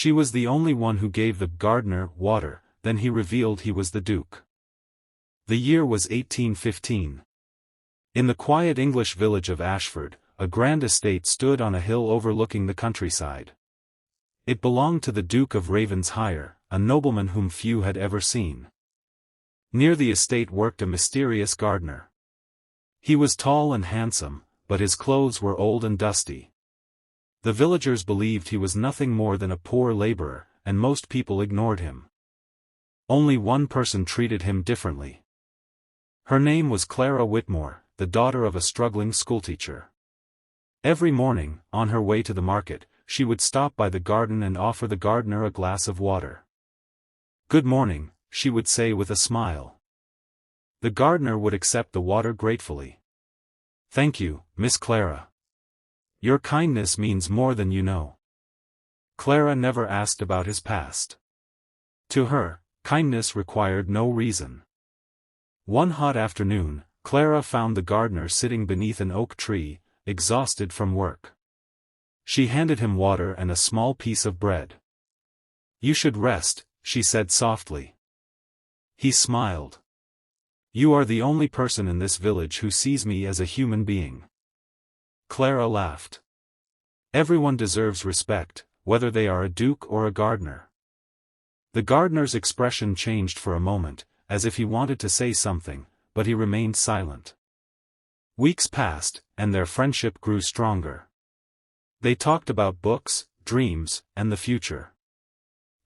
She was the only one who gave the gardener water. Then he revealed he was the Duke. The year was 1815. In the quiet English village of Ashford, a grand estate stood on a hill overlooking the countryside. It belonged to the Duke of Ravensshire, a nobleman whom few had ever seen. Near the estate worked a mysterious gardener. He was tall and handsome, but his clothes were old and dusty. The villagers believed he was nothing more than a poor laborer, and most people ignored him. Only one person treated him differently. Her name was Clara Whitmore, the daughter of a struggling schoolteacher. Every morning, on her way to the market, she would stop by the garden and offer the gardener a glass of water. "Good morning," she would say with a smile. The gardener would accept the water gratefully. "Thank you, Miss Clara. Your kindness means more than you know." Clara never asked about his past. To her, kindness required no reason. One hot afternoon, Clara found the gardener sitting beneath an oak tree, exhausted from work. She handed him water and a small piece of bread. "You should rest," she said softly. He smiled. "You are the only person in this village who sees me as a human being." Clara laughed. "Everyone deserves respect, whether they are a duke or a gardener." The gardener's expression changed for a moment, as if he wanted to say something, but he remained silent. Weeks passed, and their friendship grew stronger. They talked about books, dreams, and the future.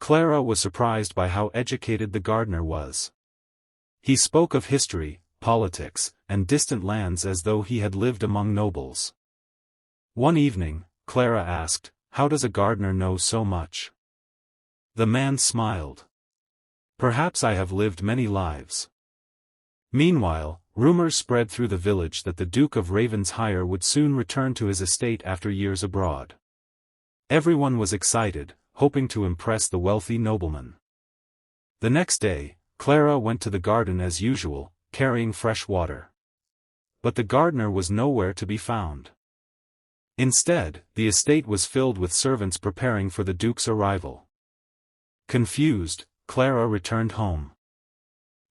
Clara was surprised by how educated the gardener was. He spoke of history, politics, and distant lands as though he had lived among nobles. One evening, Clara asked, "How does a gardener know so much?" The man smiled. "Perhaps I have lived many lives." Meanwhile, rumors spread through the village that the Duke of Ravensshire would soon return to his estate after years abroad. Everyone was excited, hoping to impress the wealthy nobleman. The next day, Clara went to the garden as usual, carrying fresh water. But the gardener was nowhere to be found. Instead, the estate was filled with servants preparing for the Duke's arrival. Confused, Clara returned home.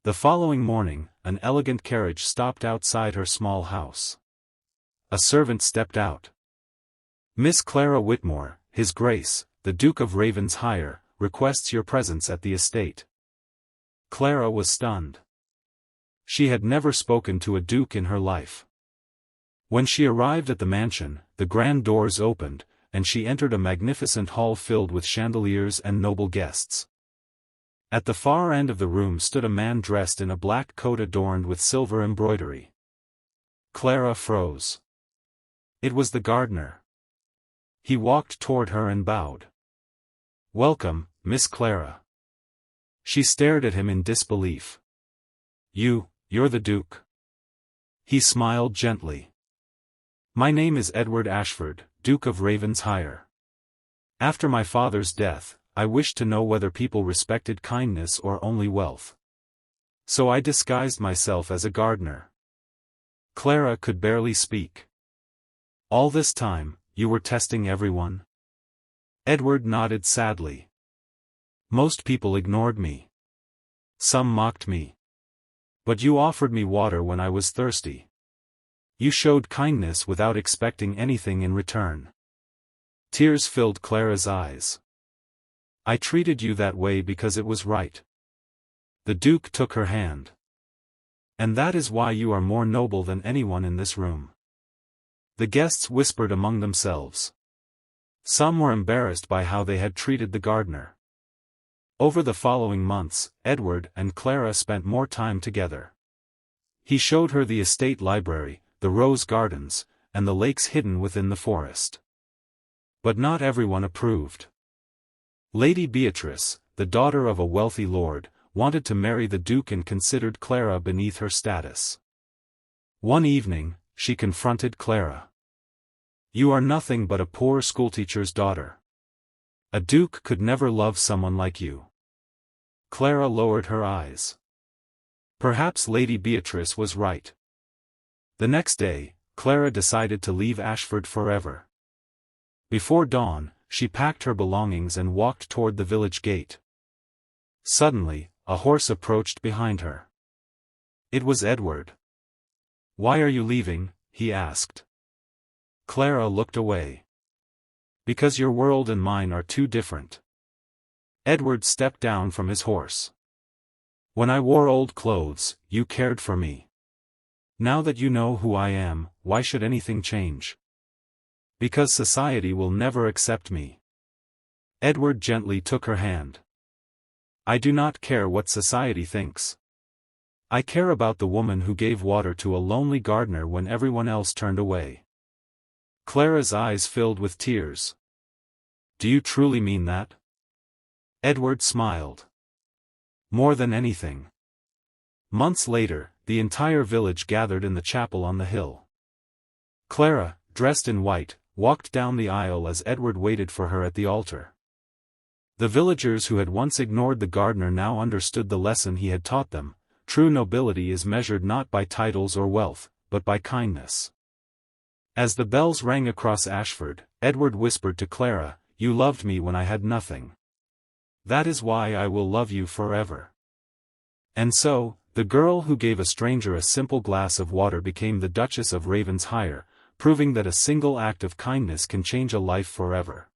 The following morning, an elegant carriage stopped outside her small house. A servant stepped out. "Miss Clara Whitmore, His Grace, the Duke of Ravensshire, requests your presence at the estate." Clara was stunned. She had never spoken to a duke in her life. When she arrived at the mansion, the grand doors opened, and she entered a magnificent hall filled with chandeliers and noble guests. At the far end of the room stood a man dressed in a black coat adorned with silver embroidery. Clara froze. It was the gardener. He walked toward her and bowed. "Welcome, Miss Clara." She stared at him in disbelief. You're the Duke." He smiled gently. "My name is Edward Ashford, Duke of Ravensshire. After my father's death, I wished to know whether people respected kindness or only wealth. So I disguised myself as a gardener." Clara could barely speak. "All this time, you were testing everyone?" Edward nodded sadly. "Most people ignored me. Some mocked me. But you offered me water when I was thirsty. You showed kindness without expecting anything in return." Tears filled Clara's eyes. "I treated you that way because it was right." The Duke took her hand. "And that is why you are more noble than anyone in this room." The guests whispered among themselves. Some were embarrassed by how they had treated the gardener. Over the following months, Edward and Clara spent more time together. He showed her the estate library, the rose gardens, and the lakes hidden within the forest. But not everyone approved. Lady Beatrice, the daughter of a wealthy lord, wanted to marry the Duke and considered Clara beneath her status. One evening, she confronted Clara. "You are nothing but a poor schoolteacher's daughter. A duke could never love someone like you." Clara lowered her eyes. Perhaps Lady Beatrice was right. The next day, Clara decided to leave Ashford forever. Before dawn, she packed her belongings and walked toward the village gate. Suddenly, a horse approached behind her. It was Edward. "Why are you leaving?" he asked. Clara looked away. "Because your world and mine are too different." Edward stepped down from his horse. "When I wore old clothes, you cared for me. Now that you know who I am, why should anything change?" "Because society will never accept me." Edward gently took her hand. "I do not care what society thinks. I care about the woman who gave water to a lonely gardener when everyone else turned away." Clara's eyes filled with tears. "Do you truly mean that?" Edward smiled. "More than anything." Months later, the entire village gathered in the chapel on the hill. Clara, dressed in white, walked down the aisle as Edward waited for her at the altar. The villagers who had once ignored the gardener now understood the lesson he had taught them: true nobility is measured not by titles or wealth, but by kindness. As the bells rang across Ashford, Edward whispered to Clara, "You loved me when I had nothing. That is why I will love you forever." And so, the girl who gave a stranger a simple glass of water became the Duchess of Ravensshire, proving that a single act of kindness can change a life forever.